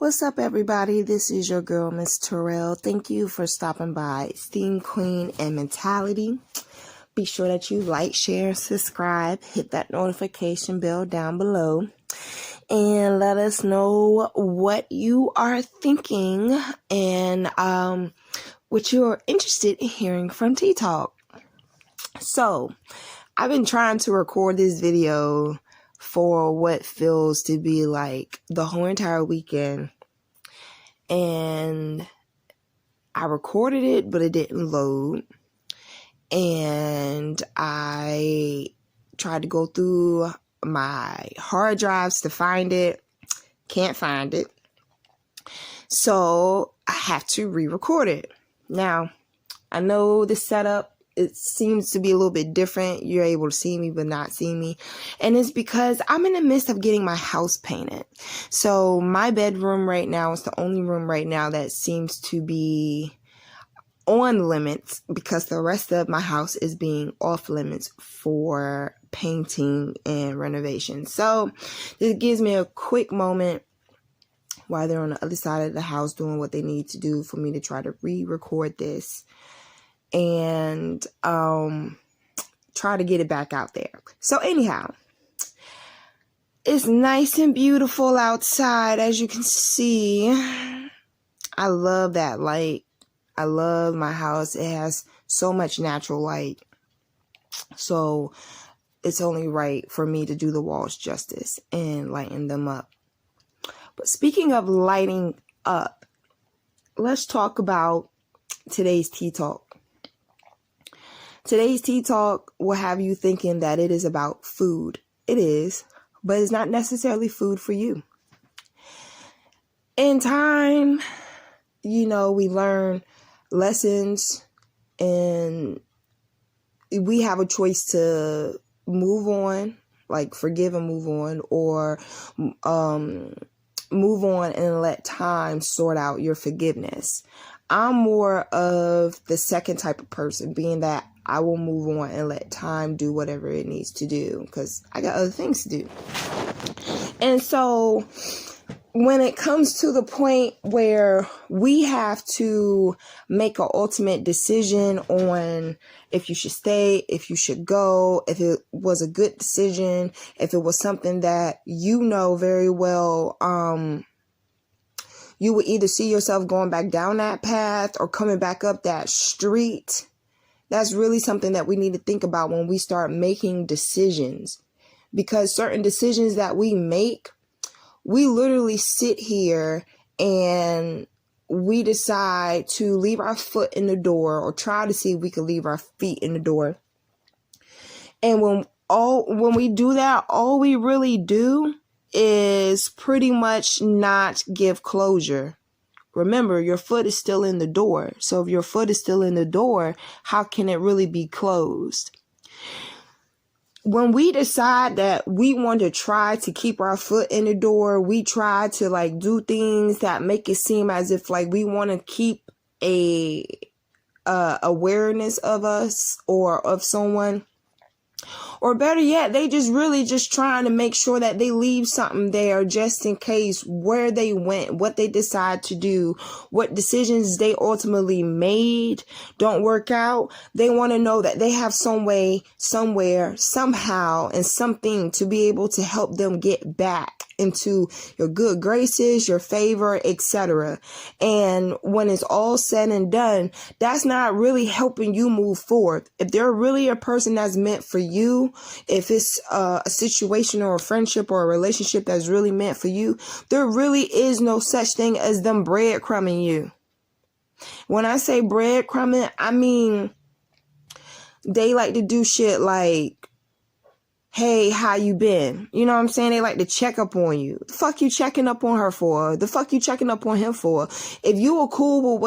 What's up, everybody? This is your girl, Miss Terrell. Thank you for stopping by Esteemed Queen and Mentality. Be sure that you like, share, subscribe, hit that notification bell down below, and let us know what you are thinking and what you're interested in hearing from Tea Talk. So, I've been trying to record this video for what feels to be like the whole entire weekend, and I recorded it, but it didn't load, and I tried to go through my hard drives to find it, can't find it, so I have to re-record it. Now, I know the setup, it seems to be a little bit different. You're able to see me but not see me. And it's because I'm in the midst of getting my house painted. So my bedroom right now is the only room right now that seems to be on limits because the rest of my house is being off limits for painting and renovation. So this gives me a quick moment while they're on the other side of the house doing what they need to do for me to try to re-record this and try to get it back out there. So anyhow, it's nice and beautiful outside, as you can see. I love that light. I love my house. It has so much natural light. So it's only right for me to do the walls justice and lighten them up. But speaking of lighting up, let's talk about today's Tea Talk. Today's Tea Talk will have you thinking that it is about food. It is, but it's not necessarily food for you. In time, we learn lessons and we have a choice to move on, like forgive and move on, or move on and let time sort out your forgiveness. I'm more of the second type of person, being that I will move on and let time do whatever it needs to do because I got other things to do. And so when it comes to the point where we have to make an ultimate decision on if you should stay, if you should go, if it was a good decision, if it was something that very well, you would either see yourself going back down that path or coming back up that street. That's really something that we need to think about when we start making decisions, because certain decisions that we make, we literally sit here and we decide to leave our foot in the door or try to see if we can leave our feet in the door. And when we do that, all we really do is pretty much not give closure. Remember, your foot is still in the door. So if your foot is still in the door, how can it really be closed? When we decide that we want to try to keep our foot in the door, we try to do things that make it seem as if we want to keep a awareness of us or of someone. Or better yet, they just trying to make sure that they leave something there just in case where they went, what they decide to do, what decisions they ultimately made don't work out. They want to know that they have some way, somewhere, somehow, and something to be able to help them get back into your good graces, your favor, etc. And when it's all said and done, that's not really helping you move forward. If they're really a person that's meant for you, if it's a situation or a friendship or a relationship that's really meant for you, there really is no such thing as them breadcrumbing you. When I say breadcrumbing, I mean they like to do shit like, hey, how you been? You know what I'm saying? They like to check up on you. The fuck you checking up on her for? The fuck you checking up on him for? If you were cool with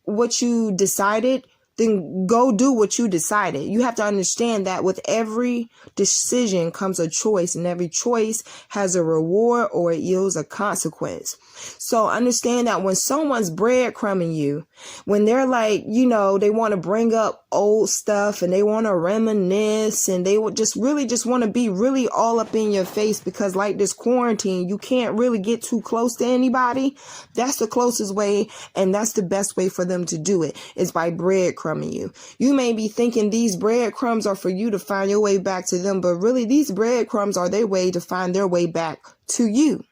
what you decided, then go do what you decided. You have to understand that with every decision comes a choice, and every choice has a reward or it yields a consequence. So understand that when someone's breadcrumbing you, when they're like, they want to bring up old stuff and they want to reminisce and they would just want to be really all up in your face because like this quarantine, you can't really get too close to anybody. That's the closest way, and that's the best way for them to do it, is by breadcrumbing you. You may be thinking these breadcrumbs are for you to find your way back to them, but really these breadcrumbs are their way to find their way back to you.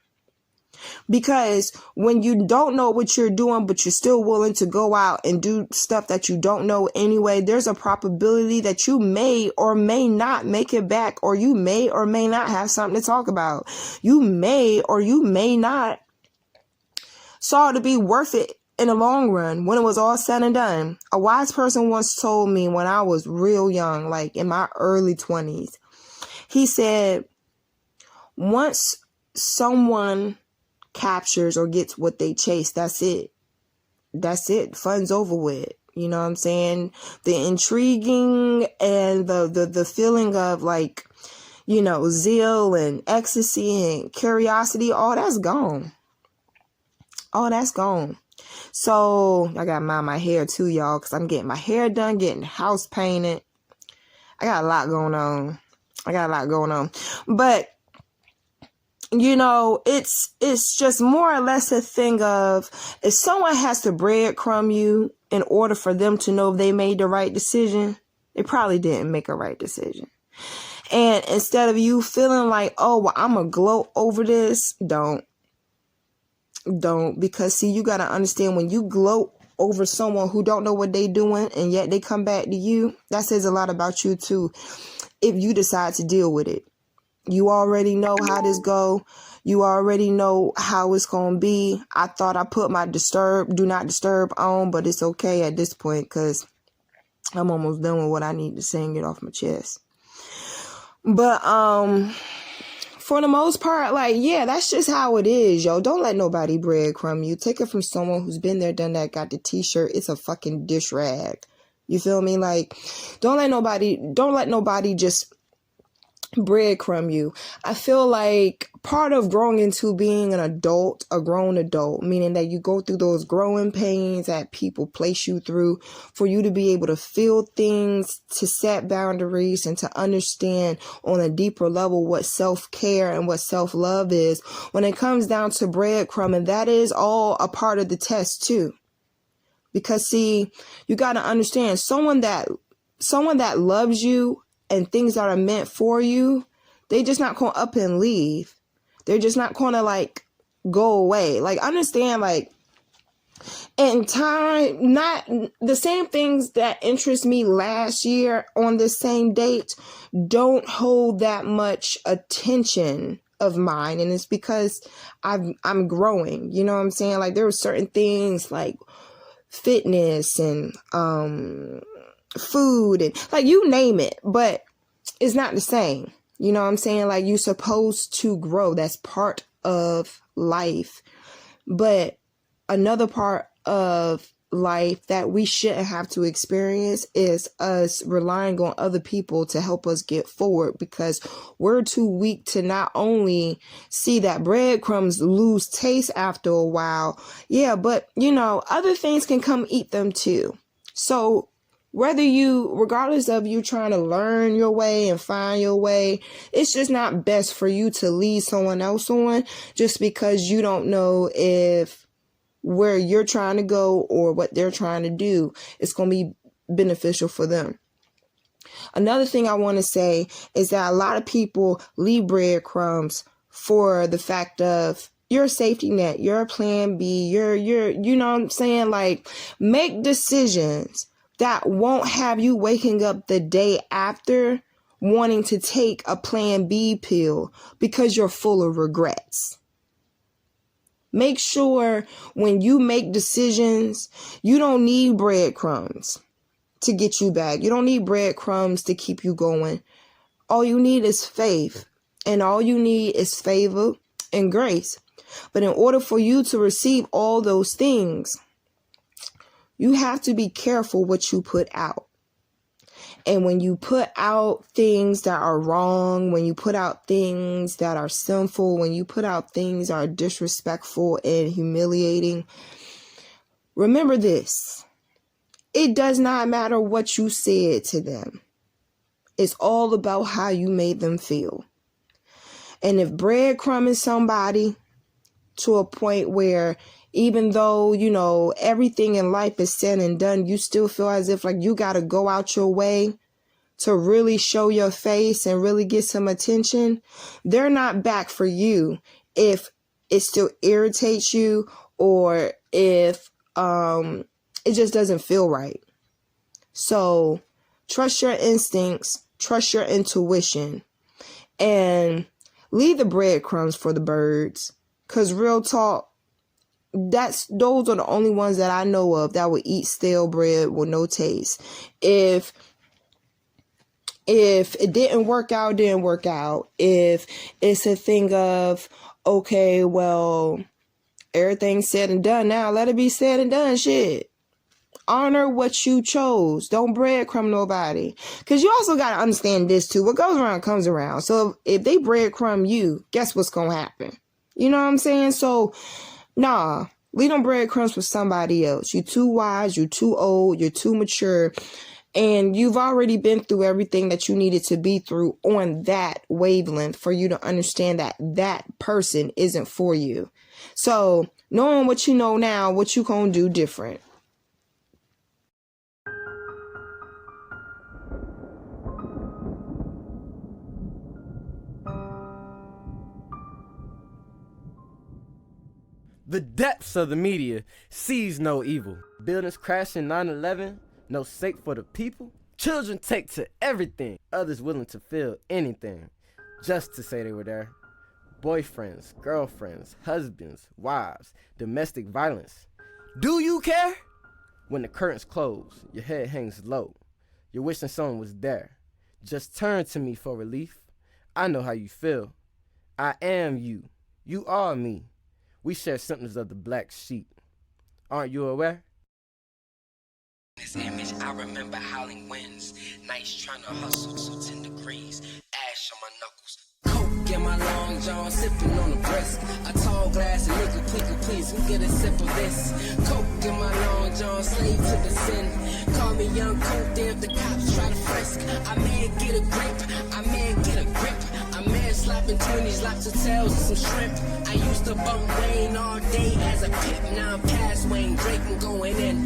Because when you don't know what you're doing, but you're still willing to go out and do stuff that you don't know anyway, there's a probability that you may or may not make it back, or you may or may not have something to talk about. You may or you may not saw it to be worth it in the long run when it was all said and done. A wise person once told me when I was real young, like in my early 20s, he said, once someone captures or gets what they chase, that's it. That's it. Fun's over with. You know what I'm saying? The intriguing and the feeling of like, zeal and ecstasy and curiosity, all that's gone. All that's gone. So I got to mind my hair too, y'all, because I'm getting my hair done, getting house painted. I got a lot going on. But it's just more or less a thing of, if someone has to breadcrumb you in order for them to know if they made the right decision, they probably didn't make a right decision. And instead of you feeling like, oh, well, I'm going to gloat over this, don't. Because see, you got to understand, when you gloat over someone who don't know what they doing and yet they come back to you, that says a lot about you too, if you decide to deal with it. You already know how this go. You already know how it's going to be. I thought I put my do not disturb on, but it's okay at this point because I'm almost done with what I need to say and get off my chest. But for the most part, that's just how it is, yo. Don't let nobody breadcrumb you. Take it from someone who's been there, done that, got the t-shirt. It's a fucking dish rag. You feel me? Don't let nobody just breadcrumb you. I feel like part of growing into being an adult, a grown adult, meaning that you go through those growing pains that people place you through, for you to be able to feel things, to set boundaries, and to understand on a deeper level what self-care and what self-love is. When it comes down to breadcrumbing, that is all a part of the test too. Because see, you got to understand, someone that loves you and things that are meant for you, they just not going to up and leave. They're just not going to go away. Understand, in time, not the same things that interest me last year on this same date don't hold that much attention of mine. And it's because I'm growing. You know what I'm saying? There are certain things like fitness and food and you name it, but it's not the same. You know what I'm saying? You're supposed to grow. That's part of life. But another part of life that we shouldn't have to experience is us relying on other people to help us get forward, because we're too weak to not only see that breadcrumbs lose taste after a while. Yeah, but other things can come eat them too. So regardless of you trying to learn your way and find your way, it's just not best for you to lead someone else on just because you don't know if where you're trying to go or what they're trying to do is going to be beneficial for them. Another thing I want to say is that a lot of people leave breadcrumbs for the fact of you're a safety net, you're a plan B, you're, you know what I'm saying? Make decisions that won't have you waking up the day after wanting to take a plan B pill because you're full of regrets. Make sure when you make decisions, you don't need breadcrumbs to get you back. You don't need breadcrumbs to keep you going. All you need is faith, and all you need is favor and grace. But in order for you to receive all those things, You have to be careful what you put out. And when you put out things that are wrong, when you put out things that are sinful, when you put out things that are disrespectful and humiliating, remember this. It does not matter what you said to them. It's all about how you made them feel. And if Breadcrumb is somebody to a point where even though, everything in life is said and done, you still feel as if like you got to go out your way to really show your face and really get some attention, they're not back for you if it still irritates you or if it just doesn't feel right. So trust your instincts, trust your intuition, and leave the breadcrumbs for the birds. Because real talk, those are the only ones that I know of that would eat stale bread with no taste. If it didn't work out, it didn't work out. If it's a thing of, okay, well, everything's said and done now, let it be said and done, shit. Honor what you chose. Don't breadcrumb nobody. Because you also got to understand this too. What goes around comes around. So if they breadcrumb you, guess what's going to happen? You know what I'm saying? So, nah, leave them breadcrumbs for somebody else. You're too wise, you're too old, you're too mature, and you've already been through everything that you needed to be through on that wavelength for you to understand that that person isn't for you. So, knowing what you know now, what you gonna do different? The depths of the media sees no evil. Buildings crashing 9/11, no sake for the people. Children take to everything. Others willing to feel anything just to say they were there. Boyfriends, girlfriends, husbands, wives, domestic violence. Do you care? When the curtains close, your head hangs low. You're wishing someone was there. Just turn to me for relief. I know how you feel. I am you. You are me. We share symptoms of the black sheep. Aren't you aware? This image, I remember howling winds, nights trying to hustle to 10 degrees, ash on my knuckles. Coke in my long john, sipping on the brisk. A tall glass of nigga, please, who get a sip of this? Coke in my long john, slave to the sin. Call me young coke, there if the cops try to frisk. I may get a grip, I may get a grip. I may slapping 20s, lots of tails and some shrimp. I used to bump Wayne all day as a pimp, now I'm past Wayne Drake, I'm going in.